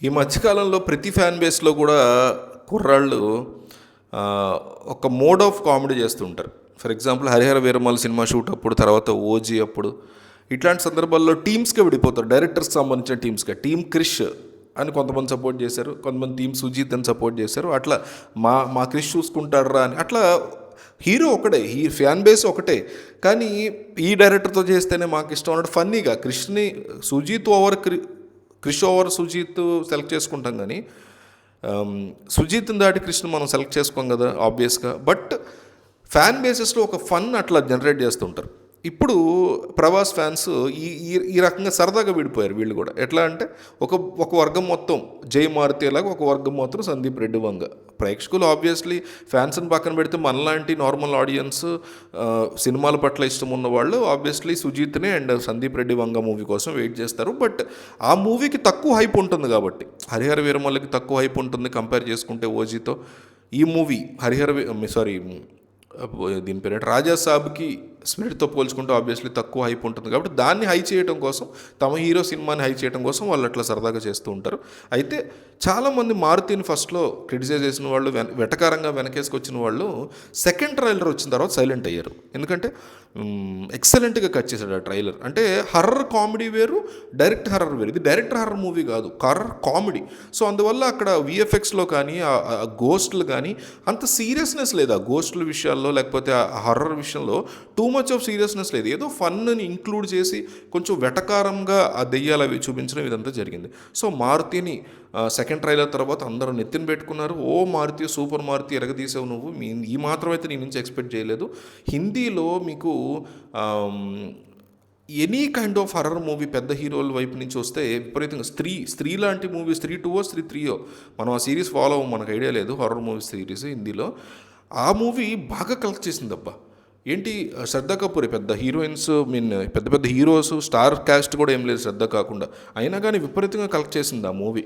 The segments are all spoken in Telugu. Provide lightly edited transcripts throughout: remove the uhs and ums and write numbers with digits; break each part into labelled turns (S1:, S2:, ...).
S1: ఈ మధ్యకాలంలో ప్రతి ఫ్యాన్ బేస్లో కూడా కుర్రాళ్ళు ఆ, ఒక మోడ్ ఆఫ్ కామెడీ చేస్తుంటారు. For example Harihara Veeramallu cinema shoot అప్పుడు, తర్వాత ఓజీ అప్పుడు, ఇట్లాంటి సందర్భాల్లో టీమ్స్గా విడిపోతారు. డైరెక్టర్స్కి సంబంధించిన టీమ్స్గా టీమ్ క్రిష్ అని కొంతమంది సపోర్ట్ చేశారు, కొంతమంది టీమ్ సుజీత్ అని సపోర్ట్ చేశారు. అట్లా మా మా క్రిష్ చూసుకుంటారా అని అట్లా. హీరో ఒకటే, ఈ ఫ్యాన్ బేస్ ఒకటే, కానీ ఈ డైరెక్టర్తో చేస్తేనే మాకు ఇష్టం అన్నట్టు ఫన్నీగా Sujeeth over Krish over Sujeeth select చేసుకుంటాం, కానీ సుజీత్ని దాటి కృష్ణ మనం సెలెక్ట్ చేసుకోం కదా ఆబ్వియస్గా. బట్ ఫ్యాన్ బేసెస్లో ఒక ఫన్ అట్లా జనరేట్ చేస్తుంటారు. ఇప్పుడు ప్రభాస్ ఫ్యాన్స్ ఈ ఈ ఈ రకంగా సరదాగా విడిపోయారు వీళ్ళు కూడా. ఎట్లా అంటే ఒక ఒక వర్గం మొత్తం జై మారుతేలాగా, ఒక వర్గం మాత్రం సందీప్ రెడ్డి వంగ. ప్రేక్షకులు ఆబ్వియస్లీ ఫ్యాన్స్ని పక్కన పెడితే మనలాంటి నార్మల్ ఆడియన్స్, సినిమాల పట్ల ఇష్టం ఉన్న వాళ్ళు ఆబ్వియస్లీ సుజీత్ని అండ్ సందీప్ రెడ్డి వంగ మూవీ కోసం వెయిట్ చేస్తారు. బట్ ఆ మూవీకి తక్కువ హైప్ ఉంటుంది కాబట్టి, హరిహర వీరమల్లకి తక్కువ హైప్ ఉంటుంది కంపేర్ చేసుకుంటే ఓజీతో. ఈ మూవీ దీని పేరు రాజా సాబ్కి స్పిరిట్తో పోల్చుకుంటే ఆబ్వియస్లీ తక్కువ హైప్ ఉంటుంది కాబట్టి దాన్ని హై చేయడం కోసం, తమ హీరో సినిమాని హై చేయడం కోసం వాళ్ళు అట్లా సరదాగా చేస్తూ ఉంటారు. అయితే చాలామంది మారుతిని ఫస్ట్లో క్రిటిసైజ్ చేసిన వాళ్ళు, వెటకారంగా వెనకేసుకొచ్చిన వాళ్ళు సెకండ్ ట్రైలర్ వచ్చిన తర్వాత సైలెంట్ అయ్యారు. ఎందుకంటే ఎక్సలెంట్గా కట్ చేశాడు ఆ ట్రైలర్. అంటే హర్రర్ కామెడీ వేరు, డైరెక్ట్ హర్రర్ వేరు. ఇది డైరెక్ట్ హర్రర్ మూవీ కాదు, హర్రర్ కామెడీ. సో అందువల్ల అక్కడ విఎఫ్ఎక్స్లో కానీ, ఆ గోస్ట్లు కానీ అంత సీరియస్నెస్ లేదు. ఆ గోస్ట్ల విషయాల్లో లేకపోతే ఆ హర్రర్ విషయంలో టూ మచ్ ఆఫ్ సీరియస్నెస్ లేదు. ఏదో ఫన్ని ఇంక్లూడ్ చేసి కొంచెం వెటకారంగా ఆ దెయ్యాలు అవి చూపించడం ఇదంతా జరిగింది. సో మారుతిని సెకండ్ ట్రైలర్ తర్వాత అందరూ నెత్తిన పెట్టుకున్నారు. ఓ మారుతి, సూపర్ మారుతి, ఎరగదీసావు నువ్వు, ఈ మాత్రం అయితే నీ నుంచి ఎక్స్పెక్ట్ చేయలేదు. హిందీలో మీకు any kind of horror movie పెద్ద హీరోల వైపు నుంచి వస్తే విపరీతంగా స్త్రీ లాంటి మూవీ, స్త్రీ 2 స్త్రీ 3, మనం ఆ సిరీస్ ఫాలో అవ్వం, మనకు ఐడియా లేదు. హర్రర్ మూవీ సిరీస్ హిందీలో ఆ మూవీ బాగా కలెక్ట్ చేసింది అబ్బా. ఏంటి, శ్రద్ధా కపూర్ పెద్ద హీరోయిన్స్, పెద్ద పెద్ద హీరోస్, స్టార్ క్యాస్ట్ కూడా ఏం లేదు శ్రద్ధ కాకుండా, అయినా కానీ విపరీతంగా కలెక్ట్ చేసింది ఆ మూవీ.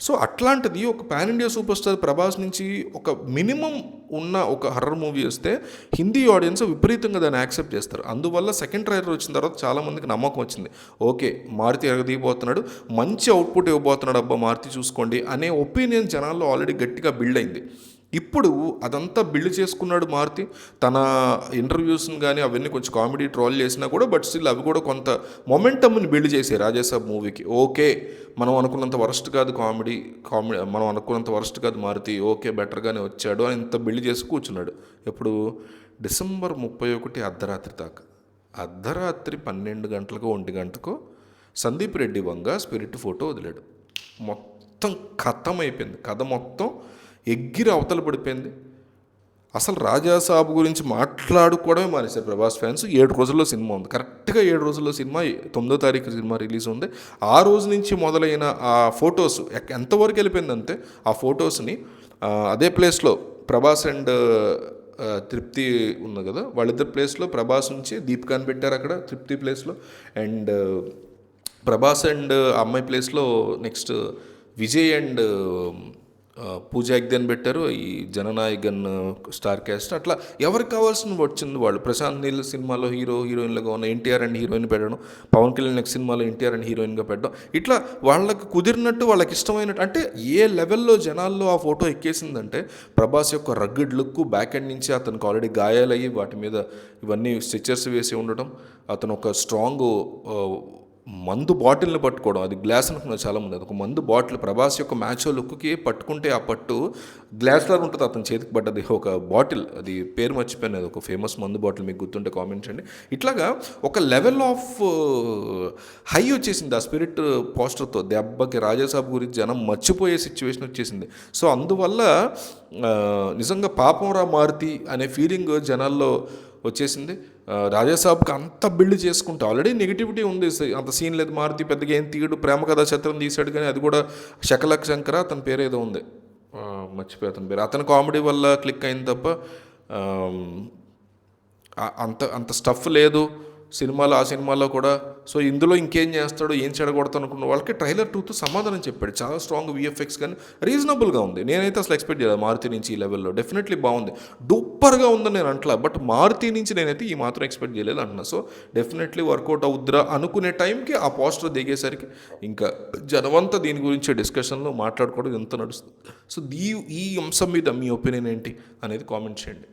S1: సో అట్లాంటిది ఒక pan India super star Prabhas నుంచి ఒక మినిమం ఉన్న ఒక హర్రర్ మూవీ వస్తే హిందీ ఆడియన్స్ విపరీతంగా దాన్ని యాక్సెప్ట్ చేస్తారు. అందువల్ల సెకండ్ ట్రైలర్ వచ్చిన తర్వాత చాలామందికి నమ్మకం వచ్చింది. ఓకే, మారుతి ఎరగదీయబోతున్నాడు, మంచి అవుట్పుట్ ఇవ్వబోతున్నాడు, అబ్బా మారుతి చూసుకోండి అనే ఒపీనియన్ జనాల్లో ఆల్రెడీ గట్టిగా బిల్డ్ అయింది. ఇప్పుడు అదంతా బిల్డ్ చేసుకున్నాడు మారుతి. తన ఇంటర్వ్యూస్ని కానీ అవన్నీ కొంచెం కామెడీ ట్రోల్ చేసినా కూడా, బట్ స్టిల్ అవి కూడా కొంత మొమెంటమ్ని బిల్డ్ చేసాయి రాజాసాబ్ మూవీకి. ఓకే, మనం అనుకున్నంత వరస్ట్ కాదు కామెడీ, మనం అనుకున్నంత వరస్ట్ కాదు మారుతి, ఓకే బెటర్గానే వచ్చాడు అని ఇంత బిల్డ్ చేసి కూర్చున్నాడు. ఎప్పుడు డిసెంబర్ 31 అర్ధరాత్రి దాకా, అర్ధరాత్రి 12 గంటలకో 1 గంటకో సందీప్ రెడ్డి వంగ స్పిరిట్ ఫోటో వదిలాడు. మొత్తం ఖతం అయిపోయింది, కథ మొత్తం ఎగ్గిరి అవతల పడిపోయింది. అసలు రాజాసాబు గురించి మాట్లాడుకోవడమే మానేశారు ప్రభాస్ ఫ్యాన్స్. 7 రోజుల్లో సినిమా ఉంది, కరెక్ట్గా 7 రోజుల్లో సినిమా, 9వ తారీఖు సినిమా రిలీజ్ ఉంది. ఆ రోజు నుంచి మొదలైన ఆ ఫొటోస్ ఎంతవరకు వెళ్ళిపోయిందంటే, ఆ ఫొటోస్ని అదే ప్లేస్లో ప్రభాస్ అండ్ తృప్తి ఉంది కదా, వాళ్ళిద్దరు ప్లేస్లో ప్రభాస్ నుంచి దీపికాని పెట్టారు అక్కడ తృప్తి ప్లేస్లో, అండ్ ప్రభాస్ అండ్ అమ్మాయి ప్లేస్లో నెక్స్ట్ విజయ్ అండ్ పూజా హెగ్దేని పెట్టారు. ఈ జననాయకన్ స్టార్ క్యాస్ట్ అట్లా ఎవరికి కావాల్సిన వచ్చింది వాళ్ళు. ప్రశాంత్ నీల్ సినిమాలో హీరోయిన్లుగా ఉన్న ఎన్టీఆర్ అండ్ హీరోయిన్ పెట్టడం, పవన్ కళ్యాణ్ నెక్స్ట్ సినిమాలో ఎన్టీఆర్ అండ్ హీరోయిన్గా పెట్టడం, ఇట్లా వాళ్ళకి కుదిరినట్టు, వాళ్ళకి ఇష్టమైనట్టు. అంటే ఏ లెవెల్లో జనాల్లో ఆ ఫోటో ఎక్కేసిందంటే, ప్రభాస్ యొక్క రగ్గిడ్ లుక్, బ్యాక్ ఎండ్ నుంచి అతనికి ఆల్రెడీ గాయాలయ్యి వాటి మీద ఇవన్నీ స్టిచెస్ వేసి ఉండడం, అతను ఒక స్ట్రాంగ్ మందు బాటిల్ని పట్టుకోవడం, అది గ్లాస్ అనుకున్నారు చాలామంది, అది ఒక మందు బాటిల్. ప్రభాస్ యొక్క మ్యాచో లుక్కి పట్టుకుంటే ఆ పట్టు గ్లాస్ లాగా ఉంటుంది, అతని చేతికి పడ్డది ఒక బాటిల్, అది పేరు మర్చిపోయాను, అది ఒక ఫేమస్ మందు బాటిల్, మీకు గుర్తుంటే కామెంట్ చేయండి. ఇట్లాగా ఒక లెవెల్ ఆఫ్ హై వచ్చేసింది ఆ స్పిరిట్ పోస్టర్తో. దెబ్బకి రాజాసాబ్ గురించి జనం మర్చిపోయే సిచ్యువేషన్ వచ్చేసింది. సో అందువల్ల నిజంగా పాపంరా మారుతి అనే ఫీలింగ్ జనాల్లో వచ్చేసింది. రాజాసాబ్కి అంత బిల్డ్ చేసుకుంటే ఆల్రెడీ నెగిటివిటీ ఉంది, అంత సీన్ లేదు, మారుతి పెద్దగా ఏం తీయడు, ప్రేమ కథా చిత్రం తీశాడు కానీ అది కూడా శకలక్ శంకర అతని పేరు ఏదో ఉంది, మర్చిపోయి అతని పేరు. అతని కామెడీ వల్ల క్లిక్ అయింది తప్ప అంత స్టఫ్ లేదు, సినిమాలో ఆ సినిమాలో కూడా. సో ఇందులో ఇంకేం చేస్తాడో, ఏం చెడగొడతాను అనుకున్న వాళ్ళకి ట్రైలర్ 2తో సమాధానం చెప్పాడు. చాలా స్ట్రాంగ్ విఎఫ్ఎక్స్ కానీ రీజనబుల్గా ఉంది. నేనైతే అసలు ఎక్స్పెక్ట్ చేయలేదు మారుతి నుంచి ఈ లెవెల్లో. డెఫినెట్లీ బాగుంది, డూపర్గా ఉందని నేను అంటలా, బట్ మారుతి నుంచి నేనైతే ఈ మాత్రం ఎక్స్పెక్ట్ చేయలేదు అంటున్నా. సో డెఫినెట్లీ వర్కౌట్ అవుద్దిరా అనుకునే టైంకి ఆ పోస్టర్ దిగేసరికి ఇంకా జనమంతా దీని గురించి డిస్కషన్లో మాట్లాడుకోవడం ఎంత నడుస్తుంది. సో ఈ అంశం మీద మీ ఒపీనియన్ ఏంటి అనేది కామెంట్ చేయండి.